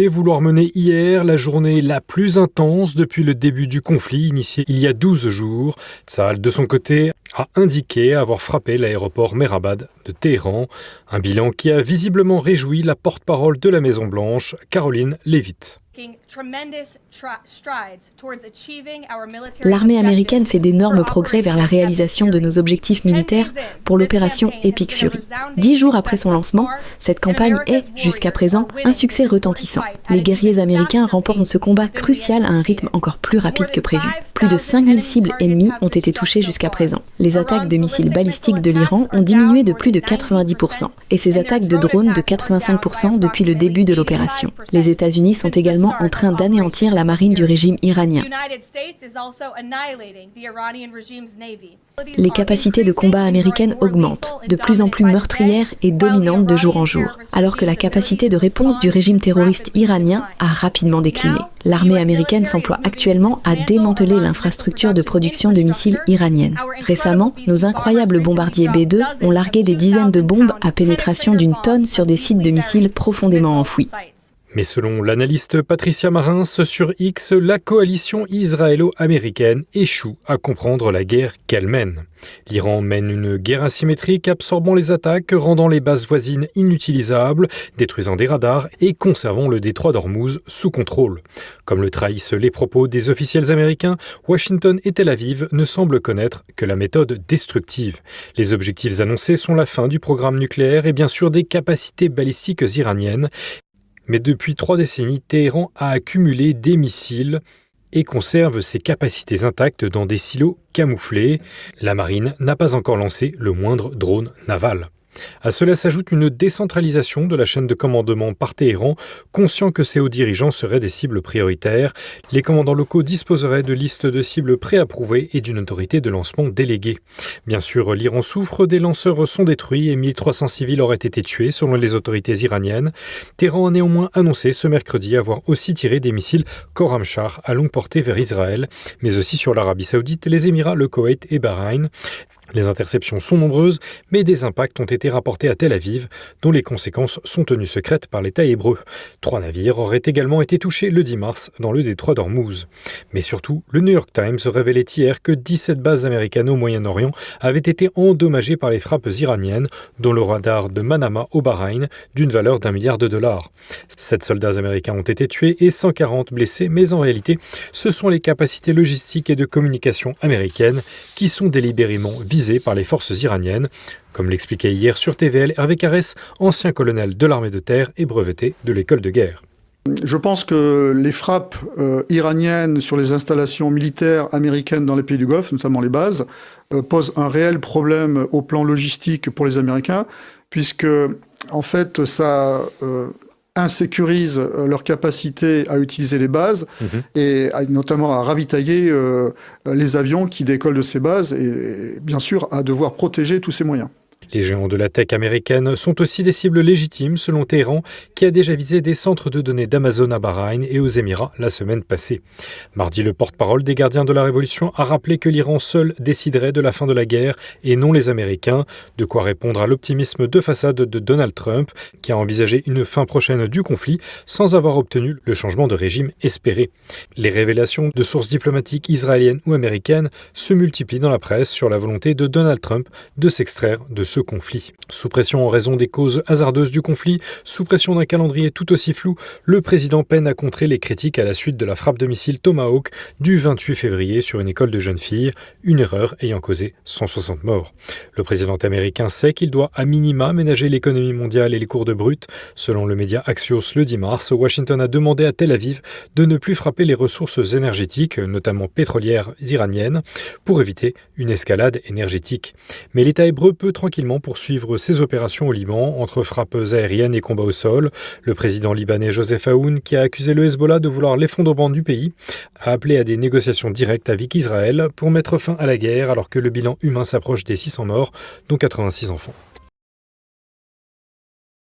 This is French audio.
Et vouloir mener hier la journée la plus intense depuis le début du conflit initié il y a 12 jours. Tsahal, de son côté, a indiqué avoir frappé l'aéroport Mehrabad de Téhéran. Un bilan qui a visiblement réjoui la porte-parole de la Maison-Blanche, Caroline Leavitt. L'armée américaine fait d'énormes progrès vers la réalisation de nos objectifs militaires pour l'opération Epic Fury. 10 jours après son lancement, cette campagne est, jusqu'à présent, un succès retentissant. Les guerriers américains remportent ce combat crucial à un rythme encore plus rapide que prévu. Plus de 5000 cibles ennemies ont été touchées jusqu'à présent. Les attaques de missiles balistiques de l'Iran ont diminué de plus de 90%, et ces attaques de drones de 85% depuis le début de l'opération. Les États-Unis sont également en train d'anéantir la marine du régime iranien. Les capacités de combat américaines augmentent, de plus en plus meurtrières et dominantes de jour en jour, alors que la capacité de réponse du régime terroriste iranien a rapidement décliné. L'armée américaine s'emploie actuellement à démanteler l'infrastructure de production de missiles iranienne. Récemment, nos incroyables bombardiers B-2 ont largué des dizaines de bombes à pénétration d'une tonne sur des sites de missiles profondément enfouis. Mais selon l'analyste Patricia Marins sur X, la coalition israélo-américaine échoue à comprendre la guerre qu'elle mène. L'Iran mène une guerre asymétrique, absorbant les attaques, rendant les bases voisines inutilisables, détruisant des radars et conservant le détroit d'Ormuz sous contrôle. Comme le trahissent les propos des officiels américains, Washington et Tel Aviv ne semblent connaître que la méthode destructive. Les objectifs annoncés sont la fin du programme nucléaire et bien sûr des capacités balistiques iraniennes. Mais depuis 3 décennies, Téhéran a accumulé des missiles et conserve ses capacités intactes dans des silos camouflés. La marine n'a pas encore lancé le moindre drone naval. À cela s'ajoute une décentralisation de la chaîne de commandement par Téhéran, conscient que ses hauts dirigeants seraient des cibles prioritaires. Les commandants locaux disposeraient de listes de cibles préapprouvées et d'une autorité de lancement déléguée. Bien sûr, l'Iran souffre, des lanceurs sont détruits et 1300 civils auraient été tués selon les autorités iraniennes. Téhéran a néanmoins annoncé ce mercredi avoir aussi tiré des missiles Khorramshahr à longue portée vers Israël, mais aussi sur l'Arabie Saoudite, les Émirats, le Koweït et Bahreïn. Les interceptions sont nombreuses, mais des impacts ont été rapportés à Tel Aviv, dont les conséquences sont tenues secrètes par l'État hébreu. 3 navires auraient également été touchés le 10 mars dans le détroit d'Ormuz. Mais surtout, le New York Times révélait hier que 17 bases américaines au Moyen-Orient avaient été endommagées par les frappes iraniennes, dont le radar de Manama au Bahreïn, d'une valeur d'1 milliard de dollars. 7 soldats américains ont été tués et 140 blessés, mais en réalité, ce sont les capacités logistiques et de communication américaines qui sont délibérément visées par les forces iraniennes, comme l'expliquait hier sur TVL Hervé Carès, ancien colonel de l'armée de terre et breveté de l'école de guerre. Je pense que les frappes iraniennes sur les installations militaires américaines dans les pays du Golfe, notamment les bases, posent un réel problème au plan logistique pour les Américains, puisque en fait ça insécurise leur capacité à utiliser les bases et notamment à ravitailler les avions qui décollent de ces bases et bien sûr à devoir protéger tous ces moyens. Les géants de la tech américaine sont aussi des cibles légitimes selon Téhéran, qui a déjà visé des centres de données d'Amazon à Bahreïn et aux Émirats la semaine passée. Mardi, le porte-parole des gardiens de la Révolution a rappelé que l'Iran seul déciderait de la fin de la guerre et non les Américains, de quoi répondre à l'optimisme de façade de Donald Trump, qui a envisagé une fin prochaine du conflit sans avoir obtenu le changement de régime espéré. Les révélations de sources diplomatiques israéliennes ou américaines se multiplient dans la presse sur la volonté de Donald Trump de s'extraire de ce conflit. Sous pression en raison des causes hasardeuses du conflit, sous pression d'un calendrier tout aussi flou, le président peine à contrer les critiques à la suite de la frappe de missile Tomahawk du 28 février sur une école de jeunes filles, une erreur ayant causé 160 morts. Le président américain sait qu'il doit à minima ménager l'économie mondiale et les cours de brut. Selon le média Axios le 10 mars, Washington a demandé à Tel Aviv de ne plus frapper les ressources énergétiques, notamment pétrolières iraniennes, pour éviter une escalade énergétique. Mais l'État hébreu peut tranquillement poursuivre ses opérations au Liban, entre frappes aériennes et combats au sol. Le président libanais Joseph Aoun, qui a accusé le Hezbollah de vouloir l'effondrement du pays, a appelé à des négociations directes avec Israël pour mettre fin à la guerre alors que le bilan humain s'approche des 600 morts, dont 86 enfants.